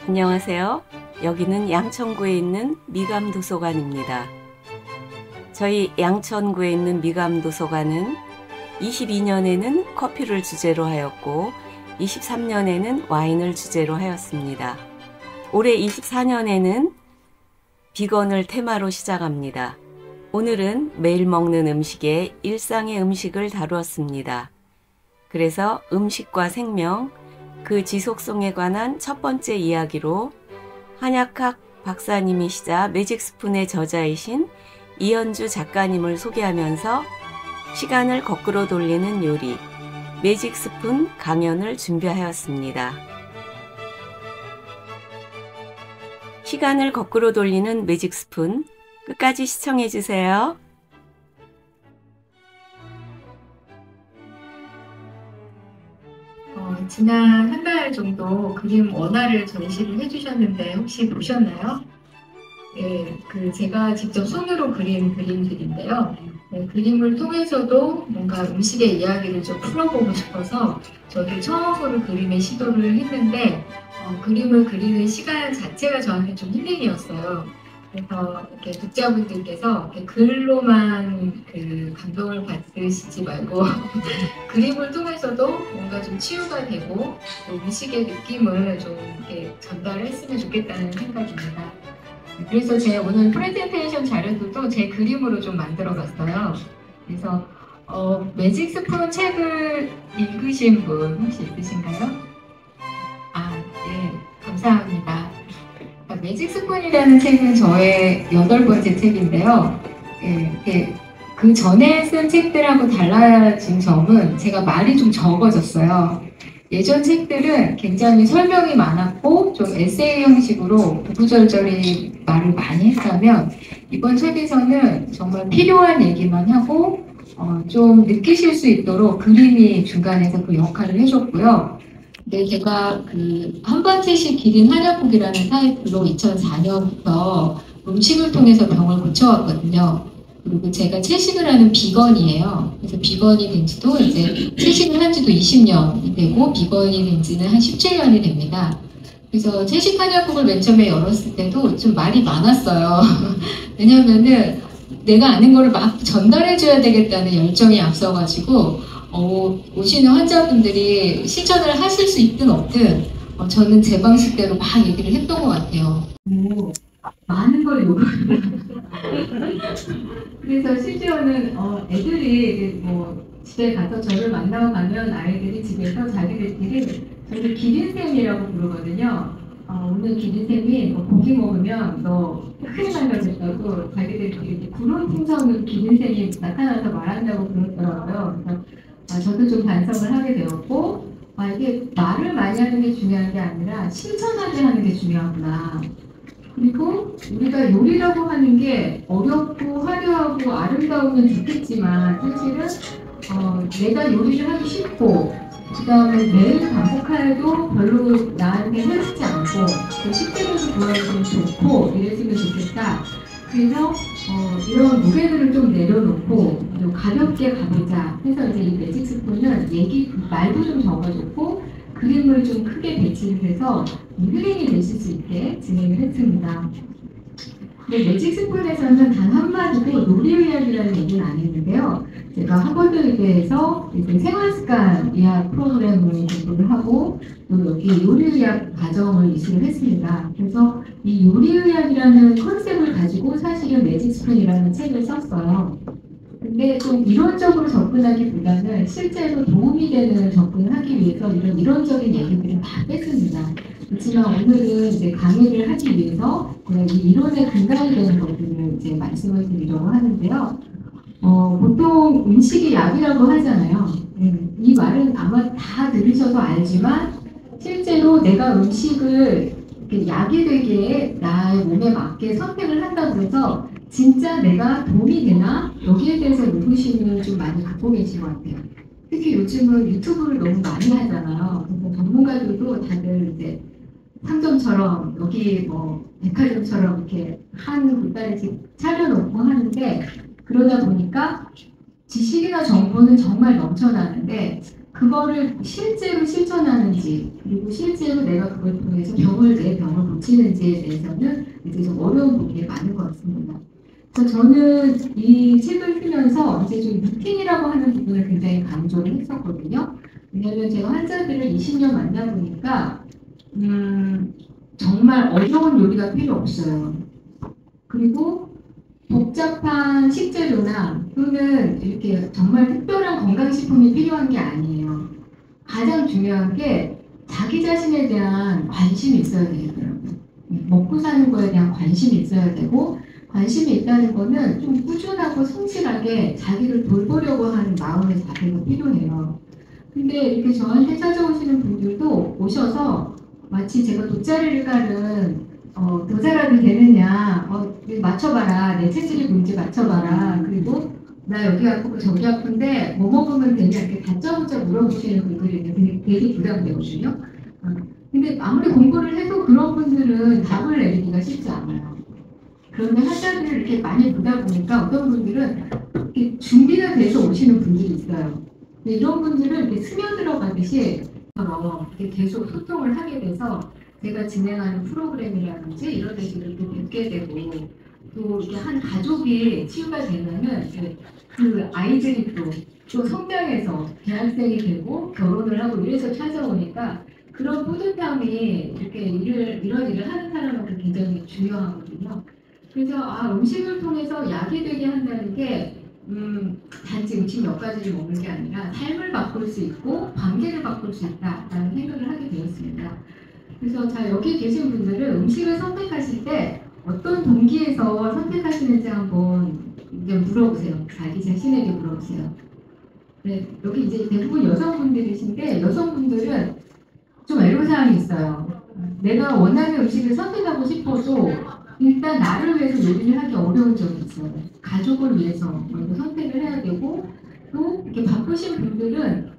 안녕하세요. 여기는 양천구에 있는 미감도서관입니다. 저희 양천구에 있는 미감도서관은 22년에는 커피를 주제로 하였고 23년에는 와인을 주제로 하였습니다. 올해 24년에는 비건을 테마로 시작합니다. 오늘은 매일 먹는 음식의 일상의 음식을 다루었습니다. 그래서 음식과 생명, 그 지속성에 관한 첫 번째 이야기로 한약학 박사님이시자 매직스푼의 저자이신 이현주 작가님을 소개하면서 시간을 거꾸로 돌리는 요리, 매직스푼 강연을 준비하였습니다. 시간을 거꾸로 돌리는 매직스푼, 끝까지 시청해주세요. 지난 한 달 정도 그림 원화를 전시를 해주셨는데 혹시 보셨나요? 네, 제가 직접 손으로 그린 그림들인데요. 네, 그림을 통해서도 뭔가 음식의 이야기를 좀 풀어보고 싶어서 저도 처음으로 그림의 시도를 했는데 그림을 그리는 시간 자체가 저한테 좀 힐링이었어요. 그래서 이렇게 독자분들께서 이렇게 글로만 감동을 받으시지 말고 그림을 통해서도 뭔가 좀 치유가 되고 또 음식의 느낌을 좀 이렇게 전달했으면 좋겠다는 생각입니다. 그래서 제 오늘 프레젠테이션 자료도 제 그림으로 좀 만들어 봤어요. 그래서 매직스푼 책을 읽으신 분 혹시 있으신가요? 네, 감사합니다. 매직스푼이라는 책은 저의 8번째 책인데요. 그 전에 쓴 책들하고 달라진 점은 제가 말이 좀 적어졌어요. 예전 책들은 굉장히 설명이 많았고 좀 에세이 형식으로 구구절절히 말을 많이 했다면 이번 책에서는 정말 필요한 얘기만 하고 좀 느끼실 수 있도록 그림이 중간에서 그 역할을 해줬고요. 네, 제가 한번째씩 기린 한약국이라는 타이틀로 2004년부터 음식을 통해서 병을 고쳐왔거든요. 그리고 제가 채식을 하는 비건이에요. 그래서 비건이 된 지도 이제 채식을 한 지도 20년이 되고 비건이 된 지는 한 17년이 됩니다. 그래서 채식 한약국을 맨 처음에 열었을 때도 좀 말이 많았어요. 왜냐면은 내가 아는 거를 막 전달해줘야 되겠다는 열정이 앞서가지고 오시는 환자분들이 실천을 하실 수 있든 없든 저는 제 방식대로 막 얘기를 했던 것 같아요. 많은 걸 요구합니다. 그래서 심지어는 애들이 집에 가서 저를 만나고 가면 아이들이 집에서 자기들끼리 저를 기린쌤이라고 부르거든요. 오늘 기린쌤이 고기 먹으면 너 큰일 난다고 자기들끼리 구름 풍선으로 기린쌤이 나타나서 말한다고 그러더라고요. 그래서 저도 좀 반성을 하게 되었고 이게 말을 많이 하는 게 중요한 게 아니라 실천하게 하는 게 중요하구나. 그리고 우리가 요리라고 하는 게 어렵고 화려하고 아름다우면 좋겠지만 사실은 내가 요리를 하기 쉽고 그 다음에 매일 반복해도 별로 나한테 해롭지 않고 또 식재료도 좋아해서 좋고 이랬으면 좋겠다. 그래서 이런 무게들을 좀 내려놓고 좀 가볍게 가보자 해서 이제 이 매직스푼은 말도 좀 적어줬고 그림을 좀 크게 배치를 해서 힐링이 되실 수 있게 진행을 했습니다. 근데 매직스푼에서는 단 한마디도 요리의학이라는 얘기는 안 했는데요. 제가 하버드의대에서 생활습관 의학 프로그램을 공부를 하고 또 여기 요리의학 과정을 이수를 했습니다. 그래서 이 요리의학이라는 컨셉을 가지고 사실은 매직스푼이라는 책을 썼어요. 근데 좀 이론적으로 접근하기보다는 실제로 도움이 되는 접근을 하기 위해서 이런 이론적인 얘기들은 다 뺐습니다. 그렇지만 오늘은 이제 강의를 하기 위해서 이 이론의 근간이 되는 것들을 이제 말씀을 드리려고 하는데요. 보통 음식이 약이라고 하잖아요. 이 말은 아마 다 들으셔서 알지만 실제로 내가 음식을 약이 되게 나의 몸에 맞게 선택을 한다고 해서 진짜 내가 도움이 되나? 여기에 대해서 의구심을 좀 많이 갖고 계신 것 같아요. 특히 요즘은 유튜브를 너무 많이 하잖아요. 그래서 전문가들도 다들 이제 상점처럼 여기 백화점처럼 이렇게 한 군데씩 차려놓고 하는데 그러다 보니까 지식이나 정보는 정말 넘쳐나는데 그거를 실제로 실천하는지 그리고 실제로 내가 그걸 통해서 내 병을 고치는지에 대해서는 이제 좀 어려운 부분이 많은 것 같습니다. 그래서 저는 이 책을 쓰면서 이제 좀 루틴이라고 하는 부분을 굉장히 강조를 했었거든요. 왜냐하면 제가 환자들을 20년 만나보니까 정말 어려운 요리가 필요 없어요. 그리고 복잡한 식재료나 또는 이렇게 정말 특별한 건강식품이 필요한 게 아니에요. 가장 중요한 게 자기 자신에 대한 관심이 있어야 되겠더라고요. 먹고 사는 거에 대한 관심이 있어야 되고, 관심이 있다는 거는 좀 꾸준하고 성실하게 자기를 돌보려고 하는 마음의 자세가 필요해요. 근데 이렇게 저한테 찾아오시는 분들도 오셔서 마치 제가 돗자리를 깔은 도자라도 되느냐, 맞춰봐라, 내 체질이 뭔지 맞춰봐라, 그리고 나 여기 아프고 저기 아픈데 뭐 먹으면 되냐, 이렇게 다짜고짜 물어보시는 분들이 되게 부담되거든요. 근데 아무리 공부를 해도 그런 분들은 답을 내리기가 쉽지 않아요. 그런데 환자들을 이렇게 많이 보다 보니까 어떤 분들은 이렇게 준비가 돼서 오시는 분들이 있어요. 근데 이런 분들은 이렇게 스며들어가듯이 이렇게 계속 소통을 하게 돼서 제가 진행하는 프로그램이라든지 이런 데서 이렇게 뵙게 되고, 또 이렇게 한 가족이 치유가 되면은 그 아이들이 또 성장해서 대학생이 되고 결혼을 하고 이래서 찾아오니까 그런 뿌듯함이 이렇게 이런 일을 하는 사람한테 굉장히 중요하거든요. 그래서 음식을 통해서 약이 되게 한다는 게 단지 음식 몇 가지를 먹는 게 아니라 삶을 바꿀 수 있고 관계를 바꿀 수 있다라는 생각을 하게 되었습니다. 그래서 자, 여기 계신 분들은 음식을 선택하실 때 어떤 동기에서 선택하시는지 한번 이제 물어보세요. 자기 자신에게 물어보세요. 네, 여기 이제 대부분 여성분들이신데 여성분들은 좀 애로사항이 있어요. 내가 원하는 음식을 선택하고 싶어도 일단 나를 위해서 요리를 하기 어려운 점이 있어요. 가족을 위해서 먼저 선택을 해야 되고, 또 이렇게 바쁘신 분들은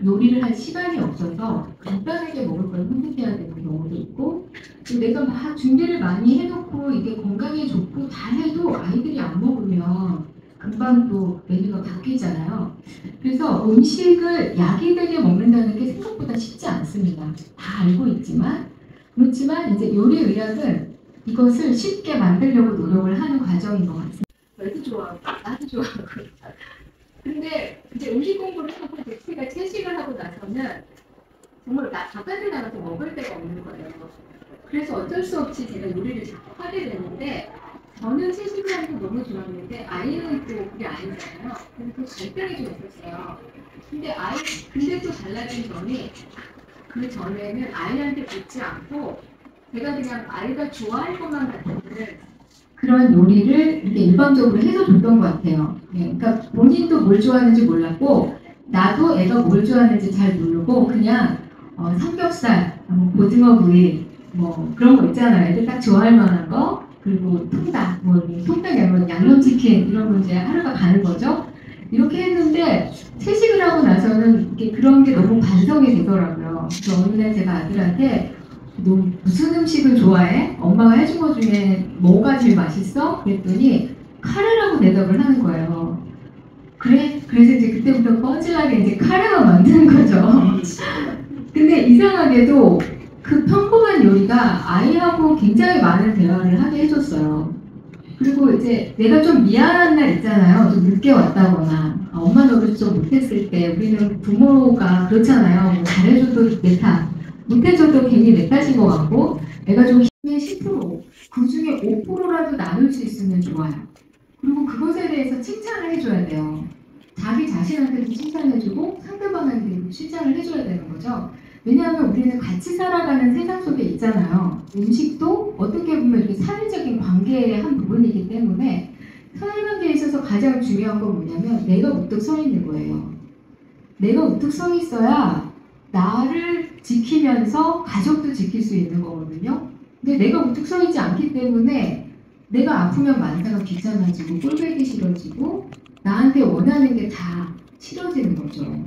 요리를 할 시간이 없어서 간단하게 먹을 걸 선택해야 되는 경우도 있고, 내가 막 준비를 많이 해놓고 이게 건강에 좋고 다 해도 아이들이 안 먹으면 금방 또 메뉴가 바뀌잖아요. 그래서 음식을 약이 되게 먹는다는 게 생각보다 쉽지 않습니다. 다 알고 있지만, 그렇지만 이제 요리의학은 이것을 쉽게 만들려고 노력을 하는 과정인 것 같습니다. 나도 좋아하고 나도 좋아하고. 근데 이제 음식 공부를 하고 제가 채식을 하고 나서는 정말 바깥에 나가서 먹을 데가 없는 거예요. 그래서 어쩔 수 없이 제가 요리를 자꾸 하게 되는데, 저는 채식을 하는 거 너무 좋았는데 아이는 또 그게 아니잖아요. 그래서 그 갈등이 좀 있었어요. 근데 또 달라진 점이, 그 전에는 아이한테 묻지 않고 제가 그냥 아이가 좋아할 것만 같은 그런 요리를 이렇게 일반적으로 해서 줬던 것 같아요. 네, 그러니까 본인도 뭘 좋아하는지 몰랐고 나도 애가 뭘 좋아하는지 잘 모르고 그냥 삼겹살, 고등어구이 뭐 그런 거 있잖아요. 애들 딱 좋아할 만한 거, 그리고 통닭, 통닭이 아니라 양념치킨 이런 거 이제 하루가 가는 거죠. 이렇게 했는데 채식을 하고 나서는 이게 그런 게 너무 반성이 되더라고요. 그래서 어느 날 제가 아들한테 너 무슨 음식을 좋아해? 엄마가 해준 것 중에 뭐가 제일 맛있어? 그랬더니 카레라고 대답을 하는 거예요. 그래? 그래서 이제 그때부터 뻔질나게 이제 카레만 만드는 거죠. 근데 이상하게도 그 평범한 요리가 아이하고 굉장히 많은 대화를 하게 해줬어요. 그리고 이제 내가 좀 미안한 날 있잖아요. 좀 늦게 왔다거나 엄마 노릇 좀 못했을 때 우리는 부모가 그렇잖아요. 뭐 잘해줘도 내 탓, 못해줘도 괜히 내 탓인 것 같고, 내가 좀 힘의 10%, 그 중에 5%라도 나눌 수 있으면 좋아요. 그리고 그것에 대해서 칭찬을 해줘야 돼요. 자기 자신한테도 칭찬해주고 상대방한테도 칭찬을 해줘야 되는 거죠. 왜냐하면 우리는 같이 살아가는 세상 속에 있잖아요. 음식도 어떻게 보면 이렇게 사회적인 관계의 한 부분이기 때문에 사회관계에 있어서 가장 중요한 건 뭐냐면 내가 우뚝 서 있는 거예요. 내가 우뚝 서 있어야 나를 지키면서 가족도 지킬 수 있는 거거든요. 근데 내가 우뚝 서 있지 않기 때문에 내가 아프면 만사가 귀찮아지고 꼴보기 싫어지고 나한테 원하는 게 다 싫어지는 거죠.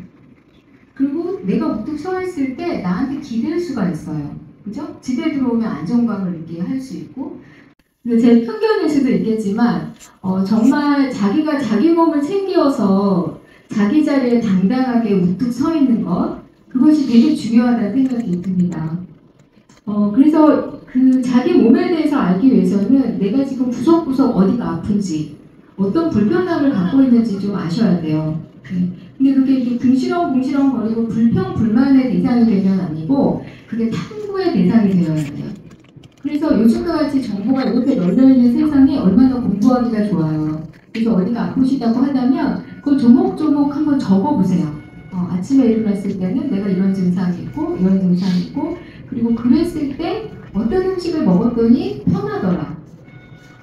그리고 내가 우뚝 서 있을 때 나한테 기댈 수가 있어요. 그죠? 집에 들어오면 안정감을 느끼게 할 수 있고. 근데 제 편견일 수도 있겠지만 정말 자기가 자기 몸을 챙겨서 자기 자리에 당당하게 우뚝 서 있는 것, 그것이 되게 중요하다는 생각이 듭니다. 그래서 그 자기 몸에 대해서 알기 위해서는 내가 지금 구석구석 어디가 아픈지, 어떤 불편함을 갖고 있는지 좀 아셔야 돼요. 근데 그게 이렇게 궁시렁궁시렁 거리고 불평불만의 대상이 되면 아니고, 그게 탐구의 대상이 되어야 돼요. 그래서 요즘과 같이 정보가 이렇게 널려있는 세상에 얼마나 공부하기가 좋아요. 그래서 어디가 아프시다고 하다면 그걸 조목조목 한번 적어보세요. 아침에 일어났을 때는 내가 이런 증상이 있고 이런 증상이 있고, 그리고 그랬을 때 어떤 음식을 먹었더니 편하더라,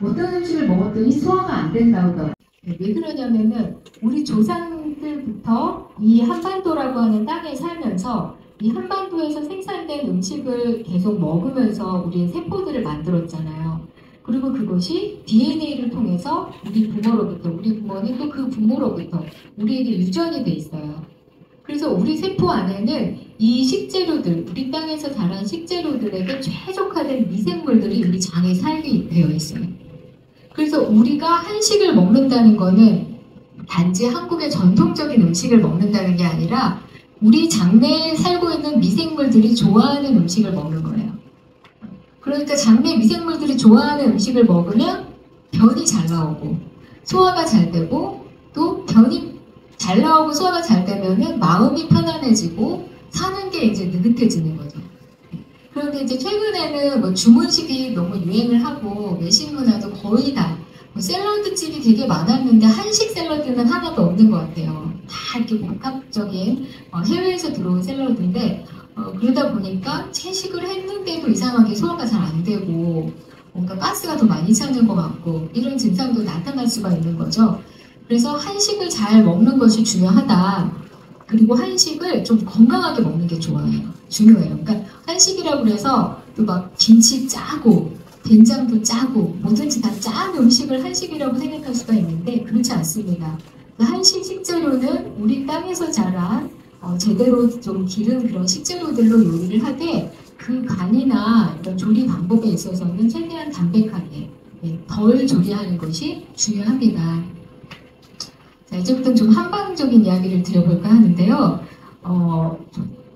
어떤 음식을 먹었더니 소화가 안 된다더라. 왜 그러냐면은 우리 조상들부터 이 한반도라고 하는 땅에 살면서 이 한반도에서 생산된 음식을 계속 먹으면서 우리의 세포들을 만들었잖아요. 그리고 그것이 DNA를 통해서 우리 부모로부터, 우리 부모는 또 그 부모로부터 우리에게 유전이 돼 있어요. 그래서 우리 세포 안에는 이 식재료들, 우리 땅에서 자란 식재료들에게 최적화된 미생물들이 우리 장에 살게 되어 있어요. 그래서 우리가 한식을 먹는다는 거는 단지 한국의 전통적인 음식을 먹는다는 게 아니라 우리 장내에 살고 있는 미생물들이 좋아하는 음식을 먹는 거예요. 그러니까 장내 미생물들이 좋아하는 음식을 먹으면 변이 잘 나오고 소화가 잘 되고, 또 변이 잘 나오고 소화가 잘 되면은 마음이 편안해지고 사는 게 이제 느긋해지는 거죠. 그런데 이제 최근에는 뭐 주문식이 너무 유행을 하고 외식 문화도 거의 다 샐러드집이 되게 많았는데 한식 샐러드는 하나도 없는 것 같아요. 다 이렇게 복합적인 해외에서 들어온 샐러드인데, 그러다 보니까 채식을 했는데도 이상하게 소화가 잘 안 되고 뭔가 가스가 더 많이 차는 것 같고 이런 증상도 나타날 수가 있는 거죠. 그래서 한식을 잘 먹는 것이 중요하다. 그리고 한식을 좀 건강하게 먹는 게 중요해요. 그러니까 한식이라고 해서 또 막 김치 짜고 된장도 짜고 뭐든지 다 짠 음식을 한식이라고 생각할 수가 있는데 그렇지 않습니다. 그 한식 식재료는 우리 땅에서 자란 제대로 좀 기른 그런 식재료들로 요리를 하되, 그 간이나 이런 조리 방법에 있어서는 최대한 담백하게 덜 조리하는 것이 중요합니다. 자, 이제부터 좀 한방적인 이야기를 드려볼까 하는데요.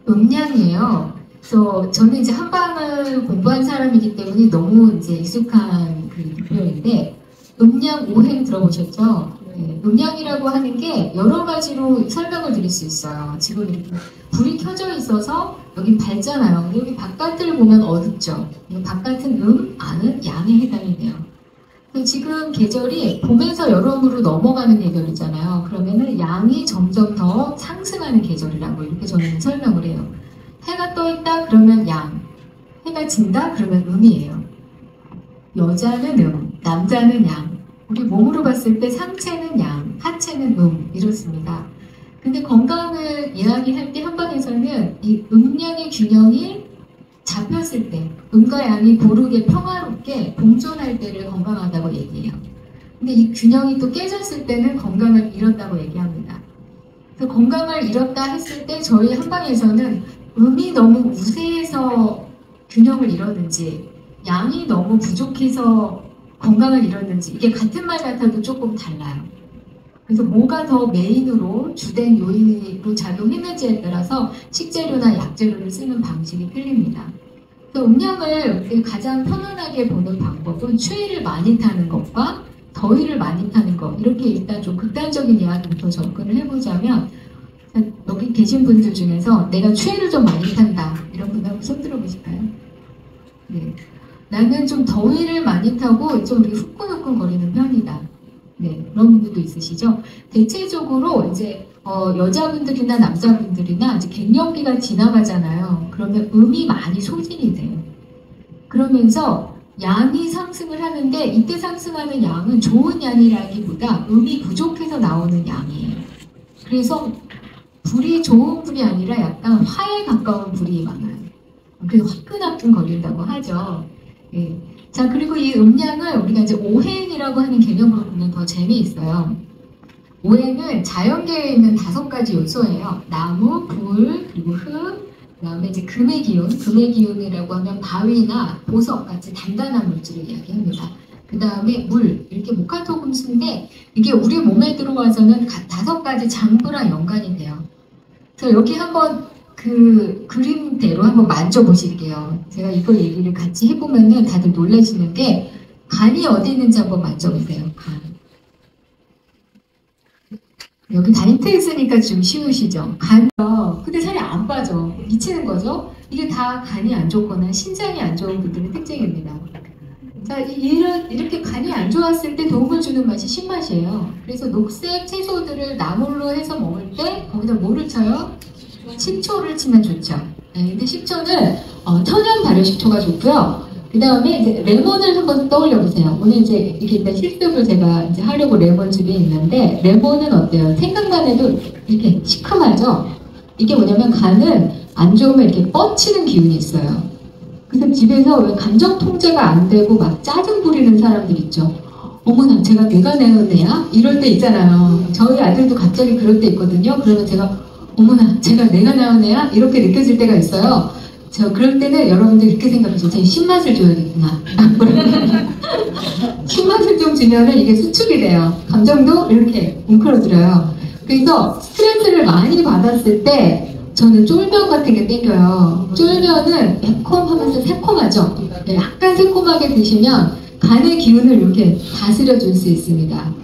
음량이에요. 그래서 저는 이제 한방을 공부한 사람이기 때문에 너무 이제 익숙한 그 표현인데, 음량 오행 들어보셨죠? 네, 음량이라고 하는 게 여러 가지로 설명을 드릴 수 있어요. 지금 이렇게 불이 켜져 있어서 여기 밝잖아요. 근데 여기 바깥을 보면 어둡죠. 바깥은 안은 양에 해당이 돼요. 지금 계절이 봄에서 여름으로 넘어가는 계절이잖아요. 그러면은 양이 점점 더 상승하는 계절이라고 이렇게 저는 설명을 해요. 해가 떠 있다 그러면 양, 해가 진다 그러면 음이에요. 여자는 남자는 양. 우리 몸으로 봤을 때 상체는 양, 하체는 이렇습니다. 근데 건강을 이야기할 때 한방에서는 이 음양의 균형이 잡혔을 때, 음과 양이 고르게 평화롭게 공존할 때를 건강하다고 얘기해요. 근데 이 균형이 또 깨졌을 때는 건강을 잃었다고 얘기합니다. 그래서 건강을 잃었다 했을 때 저희 한방에서는 음이 너무 우세해서 균형을 잃었는지, 양이 너무 부족해서 건강을 잃었는지, 이게 같은 말 같아도 조금 달라요. 그래서 뭐가 더 메인으로 주된 요인으로 작용했는지에 따라서 식재료나 약재료를 쓰는 방식이 틀립니다. 그래서 음량을 가장 편안하게 보는 방법은 추위를 많이 타는 것과 더위를 많이 타는 것, 이렇게 일단 좀 극단적인 이야기부터 접근을 해보자면, 여기 계신 분들 중에서 내가 추위를 좀 많이 탄다 이런 분들 한번 손 들어보실까요? 네. 나는 좀 더위를 많이 타고 좀 이렇게 후끈후끈 거리는 편이다. 네, 그런 분들도 있으시죠? 대체적으로 이제 여자분들이나 남자분들이나 이제 갱년기가 지나가잖아요. 그러면 음이 많이 소진이 돼요. 그러면서 양이 상승을 하는데, 이때 상승하는 양은 좋은 양이라기보다 음이 부족해서 나오는 양이에요. 그래서 불이 좋은 불이 아니라 약간 화에 가까운 불이 많아요. 그래서 화끈화끈 거린다고 하죠. 예. 자, 그리고 이 음양을 우리가 이제 오행이라고 하는 개념으로 보면 더 재미있어요. 오행은 자연계에 있는 5가지 요소예요. 나무, 불, 그리고 흙, 그 다음에 이제 금의 기운, 금의 기운이라고 하면 바위나 보석 같이 단단한 물질을 이야기합니다. 그 다음에 물, 이렇게 목화토금수인데 이게 우리 몸에 들어와서는 5가지 장부랑 연관이 돼요. 그래서 여기 한번 그 그림대로 한번 만져보실게요. 제가 이거 얘기를 같이 해보면은 다들 놀라시는 게 간이 어디 있는지 한번 만져보세요. 간. 여기 다 힌트 있으니까 좀 쉬우시죠? 간. 근데 살이 안 빠져. 미치는 거죠? 이게 다 간이 안 좋거나 신장이 안 좋은 분들의 특징입니다. 자, 이렇게 간이 안 좋았을 때 도움을 주는 맛이 신맛이에요. 그래서 녹색 채소들을 나물로 해서 먹을 때 거기다 뭐를 쳐요? 식초를 치면 좋죠. 네, 근데 식초는 천연 발효식초가 좋고요. 그 다음에 이제 레몬을 한번 떠올려 보세요. 오늘 이제 이렇게 일단 실습을 제가 이제 하려고 레몬즙이 있는데 레몬은 어때요? 생각만 해도 이렇게 시큼하죠? 이게 뭐냐면 간은 안 좋으면 이렇게 뻗치는 기운이 있어요. 그래서 집에서 왜 감정 통제가 안 되고 막 짜증 부리는 사람들 있죠. 어머나 제가 내가 내는 애야? 이럴 때 있잖아요. 저희 아들도 갑자기 그럴 때 있거든요. 그러면 제가 어머나 제가 내가 낳은 애야? 이렇게 느껴질 때가 있어요. 저 그럴 때는 여러분들 이렇게 생각하세요. 제 신맛을 줘야겠구나. 신맛을 좀 주면은 이게 수축이 돼요. 감정도 이렇게 뭉클어들어요. 그래서 스트레스를 많이 받았을 때 저는 쫄면 같은 게 땡겨요. 쫄면은 매콤하면서 새콤하죠. 약간 새콤하게 드시면 간의 기운을 이렇게 다스려 줄 수 있습니다.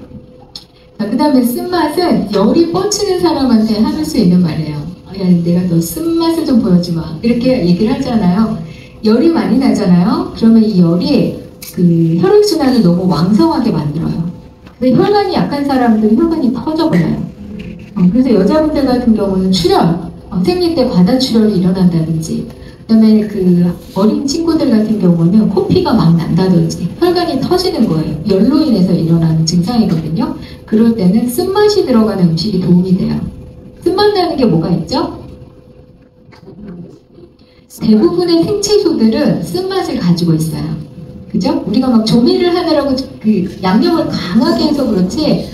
그 다음에 쓴맛은 열이 뻗치는 사람한테 할 수 있는 말이에요. 야, 내가 너 쓴맛을 좀 보여주마. 이렇게 얘기를 하잖아요. 열이 많이 나잖아요. 그러면 이 열이 그 혈액순환을 너무 왕성하게 만들어요. 근데 혈관이 약한 사람들은 혈관이 터져버려요. 그래서 여자분들 같은 경우는 출혈, 생리 때 과다출혈이 일어난다든지, 그 다음에 그 어린 친구들 같은 경우는 코피가 막 난다든지 혈관이 터지는 거예요. 열로 인해서 일어나는 증상이거든요. 그럴 때는 쓴맛이 들어가는 음식이 도움이 돼요. 쓴맛 나는 게 뭐가 있죠? 대부분의 생채소들은 쓴맛을 가지고 있어요. 그죠? 우리가 막 조미를 하느라고 그 양념을 강하게 해서 그렇지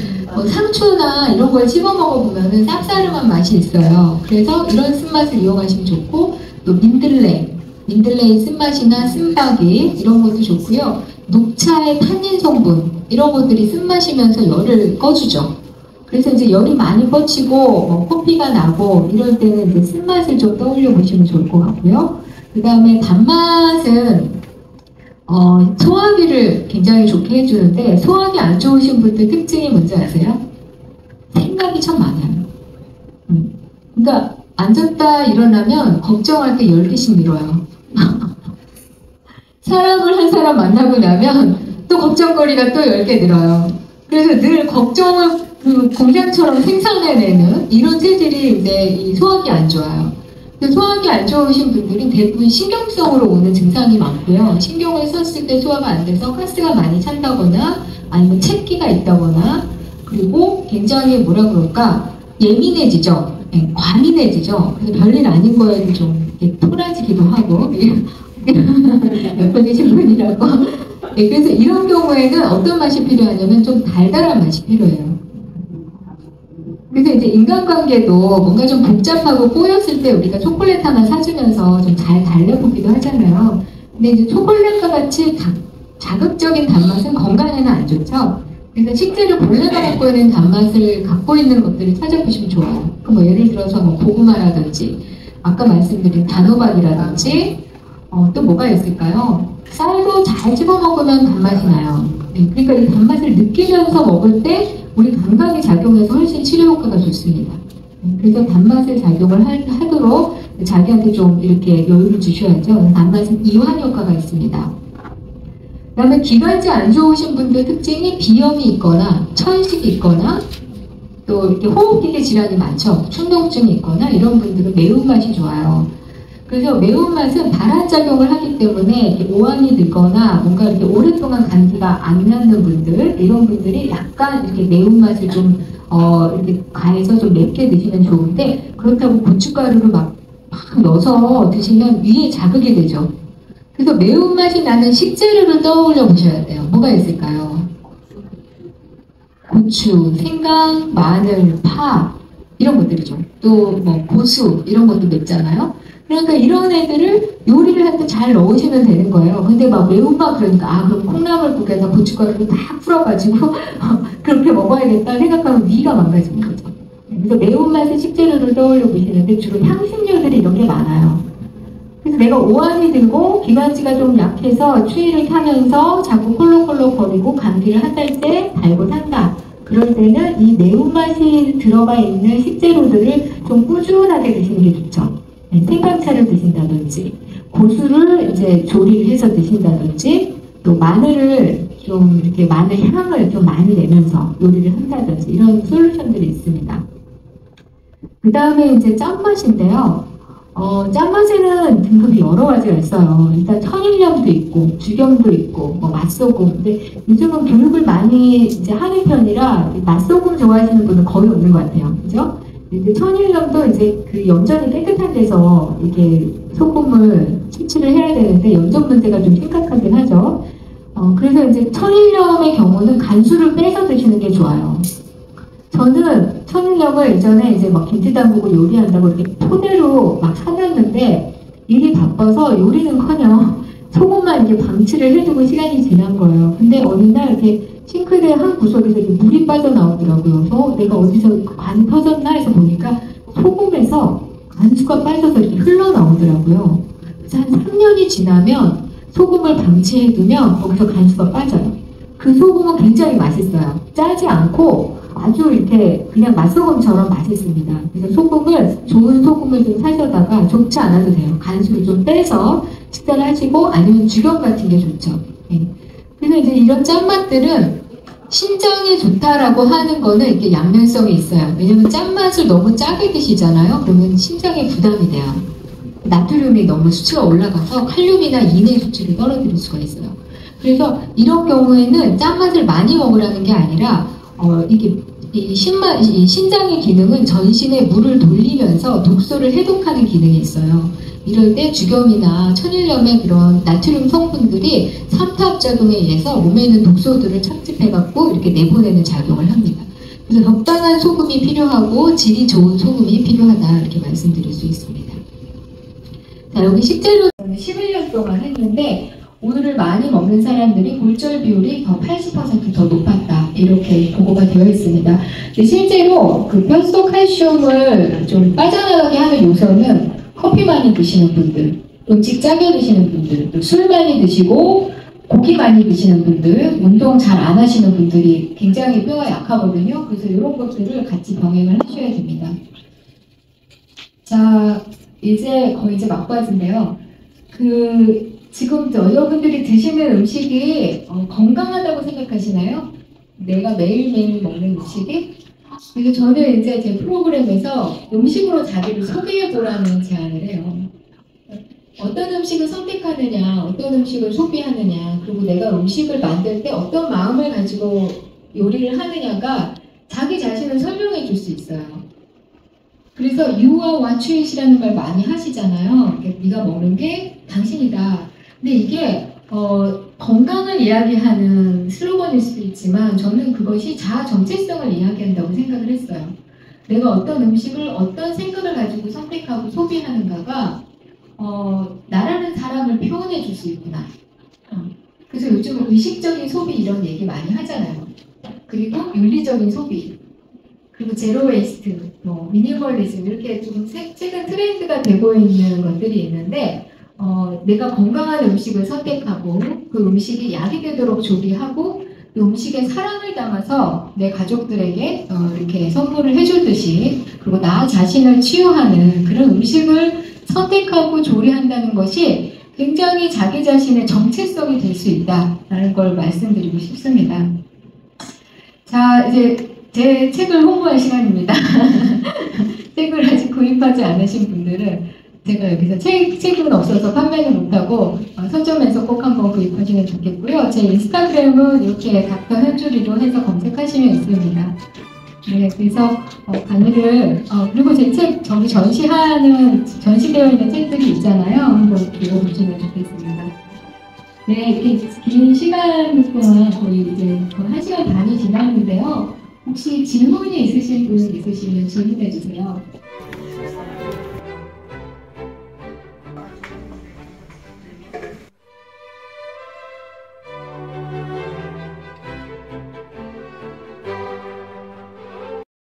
상추나 이런 걸 씹어 먹어보면 쌉싸름한 맛이 있어요. 그래서 이런 쓴맛을 이용하시면 좋고, 또 민들레의 쓴맛이나 쓴바기 이런 것도 좋고요. 녹차의 탄닌 성분 이런 것들이 쓴맛이면서 열을 꺼주죠. 그래서 이제 열이 많이 뻗치고 코피가 나고 이럴 때는 이제 쓴맛을 좀 떠올려 보시면 좋을 것 같고요. 그 다음에 단맛은 소화기를 굉장히 좋게 해주는데 소화기 안 좋으신 분들 특징이 뭔지 아세요? 생각이 참 많아요. 그러니까 앉았다 일어나면 걱정할 때 10개씩 미뤄요. 사람을 한 사람 만나고 나면 또 걱정거리가 또 10개 늘어요. 그래서 늘 걱정을 그 공장처럼 생산해내는 이런 체질이 이제 이 소화기 안 좋아요. 소화기 안 좋으신 분들은 대부분 신경성으로 오는 증상이 많고요. 신경을 썼을 때 소화가 안 돼서 가스가 많이 찬다거나 아니면 채기가 있다거나 그리고 굉장히 뭐라 그럴까 예민해지죠. 과민해지죠. 그래서 별일 아닌 거에도 좀 토라지기도 하고 옆에 계신 분이라고. 그래서 이런 경우에는 어떤 맛이 필요하냐면 좀 달달한 맛이 필요해요. 그래서 이제 인간관계도 뭔가 좀 복잡하고 꼬였을 때 우리가 초콜릿 하나 사주면서 좀 잘 달래보기도 하잖아요. 근데 이제 초콜릿과 같이 자극적인 단맛은 건강에는 안 좋죠. 그래서 식재료 본래가 갖고 있는 단맛을 갖고 있는 것들을 찾아보시면 좋아요. 뭐 예를 들어서 뭐 고구마라든지 아까 말씀드린 단호박이라든지 또 뭐가 있을까요? 쌀도 잘 집어 먹으면 단맛이 나요. 그러니까 이 단맛을 느끼면서 먹을 때 우리 감각이 작용해서 훨씬 치료 효과가 좋습니다. 그래서 단맛을 작용을 하도록 자기한테 좀 이렇게 여유를 주셔야죠. 단맛은 이완 효과가 있습니다. 그 다음에 기관지 안 좋으신 분들 특징이 비염이 있거나 천식이 있거나 또 이렇게 호흡기계 질환이 많죠. 충동증이 있거나 이런 분들은 매운맛이 좋아요. 그래서 매운맛은 발한작용을 하기 때문에 이렇게 오한이 들거나 뭔가 이렇게 오랫동안 감기가 안 낫는 분들 이런 분들이 약간 이렇게 매운맛을 좀 이렇게 가해서 좀 맵게 드시면 좋은데 그렇다고 고춧가루를 막 넣어서 드시면 위에 자극이 되죠. 그래서 매운맛이 나는 식재료를 떠올려 보셔야 돼요. 뭐가 있을까요? 고추, 생강, 마늘, 파 이런 것들이죠. 또 뭐 고수 이런 것도 맵잖아요. 그러니까 이런 애들을 요리를 할 때 잘 넣으시면 되는 거예요. 근데 막 매운맛 그러니까 그럼 콩나물국에다 고춧가루를 다 풀어가지고 그렇게 먹어야겠다 생각하면 위가 망가지는 거죠. 그래서 매운맛의 식재료를 떠올려 보시는데 주로 향신료들이 이런 게 많아요. 그래서 내가 오한이 들고 기관지가 좀 약해서 추위를 타면서 자꾸 콜록콜록거리고 감기를 한 달째 달고 산다. 그럴 때는 이 매운맛이 들어가 있는 식재료들을 좀 꾸준하게 드시는 게 좋죠. 네, 생강차를 드신다든지 고수를 이제 조리를 해서 드신다든지 또 마늘을 좀 이렇게 마늘 향을 좀 많이 내면서 요리를 한다든지 이런 솔루션들이 있습니다. 그 다음에 이제 짠맛인데요. 짠맛에는 등급이 여러 가지가 있어요. 일단 천일염도 있고, 죽염도 있고, 뭐 맛소금. 근데 요즘은 교육을 많이 이제 하는 편이라 맛소금 좋아하시는 분은 거의 없는 것 같아요. 그죠? 근데 천일염도 이제 그 염전이 깨끗한 데서 이렇게 소금을 채취를 해야 되는데 염전 문제가 좀 심각하긴 하죠. 그래서 이제 천일염의 경우는 간수를 빼서 드시는 게 좋아요. 저는 천일염을 예전에 이제 막 김치 담그고 요리한다고 이렇게 포대로 막 사놨는데 일이 바빠서 요리는커녕 소금만 이렇게 방치를 해두고 시간이 지난 거예요. 근데 어느 날 이렇게 싱크대 한 구석에서 이렇게 물이 빠져나오더라고요. 그래서 내가 어디서 관이 터졌나 해서 보니까 소금에서 간수가 빠져서 이렇게 흘러나오더라고요. 그래서 한 3년이 지나면 소금을 방치해두면 거기서 간수가 빠져요. 그 소금은 굉장히 맛있어요. 짜지 않고 아주 이렇게 그냥 맛소금처럼 맛있습니다. 그래서 좋은 소금을 좀 사셔다가 좋지 않아도 돼요. 간수를 좀 빼서 식사를 하시고 아니면 죽염 같은 게 좋죠. 네. 그래서 이제 이런 짠맛들은 신장에 좋다라고 하는 거는 이렇게 양면성이 있어요. 왜냐면 짠맛을 너무 짜게 드시잖아요. 그러면 신장에 부담이 돼요. 나트륨이 너무 수치가 올라가서 칼륨이나 인의 수치를 떨어뜨릴 수가 있어요. 그래서 이런 경우에는 짠맛을 많이 먹으라는 게 아니라 이게 신장의 기능은 전신에 물을 돌리면서 독소를 해독하는 기능이 있어요. 이럴 때 죽염이나 천일염의 그런 나트륨 성분들이 삼투압작용에 의해서 몸에 있는 독소들을 착집해갖고 이렇게 내보내는 작용을 합니다. 그래서 적당한 소금이 필요하고 질이 좋은 소금이 필요하다 이렇게 말씀드릴 수 있습니다. 자, 여기 식재료는 11년 동안 했는데 오늘을 많이 먹는 사람들이 골절 비율이 더 80% 높았다 이렇게 보고가 되어 있습니다. 근데 실제로 그 편소 칼슘을 좀 빠져나가게 하는 요소는 커피 많이 드시는 분들, 음식 짜게 드시는 분들, 또 술 많이 드시고 고기 많이 드시는 분들, 운동 잘 안 하시는 분들이 굉장히 뼈가 약하거든요. 그래서 이런 것들을 같이 병행을 하셔야 됩니다. 자, 거의 이제 막바지인데요. 지금 여러분들이 드시는 음식이 건강하다고 생각하시나요? 내가 매일매일 먹는 음식이? 그래서 저는 이제 제 프로그램에서 음식으로 자기를 소개해보라는 제안을 해요. 어떤 음식을 선택하느냐, 어떤 음식을 소비하느냐, 그리고 내가 음식을 만들 때 어떤 마음을 가지고 요리를 하느냐가 자기 자신을 설명해 줄 수 있어요. 그래서 You are what you eat이라는 말 많이 하시잖아요. 네가 먹는 게 당신이다. 근데 이게 건강을 이야기하는 슬로건일 수도 있지만 저는 그것이 자아 정체성을 이야기한다고 생각을 했어요. 내가 어떤 음식을 어떤 생각을 가지고 선택하고 소비하는가가 나라는 사람을 표현해 줄 수 있구나. 그래서 요즘은 의식적인 소비 이런 얘기 많이 하잖아요. 그리고 윤리적인 소비, 그리고 제로 웨이스트, 미니멀리즘 이렇게 좀 최근 트렌드가 되고 있는 것들이 있는데 내가 건강한 음식을 선택하고 그 음식이 약이 되도록 조리하고 그 음식에 사랑을 담아서 내 가족들에게 이렇게 선물을 해주듯이 그리고 나 자신을 치유하는 그런 음식을 선택하고 조리한다는 것이 굉장히 자기 자신의 정체성이 될 수 있다라는 걸 말씀드리고 싶습니다. 자, 이제 제 책을 홍보할 시간입니다. 책을 아직 구입하지 않으신 분들은 제가 여기서 책은 없어서 판매는 못하고 서점에서 꼭 한번 구입하시면 좋겠고요. 제 인스타그램은 이렇게 닥터 현주리로 해서 검색하시면 있습니다. 네, 그래서 강의를 그리고 제 책 저기 전시되어 있는 책들이 있잖아요. 한번 읽어보시면 좋겠습니다. 네, 이렇게 긴 시간 동안 거의 1시간 반이 지났는데요. 혹시 질문이 있으신 분 있으시면 질문해 주세요.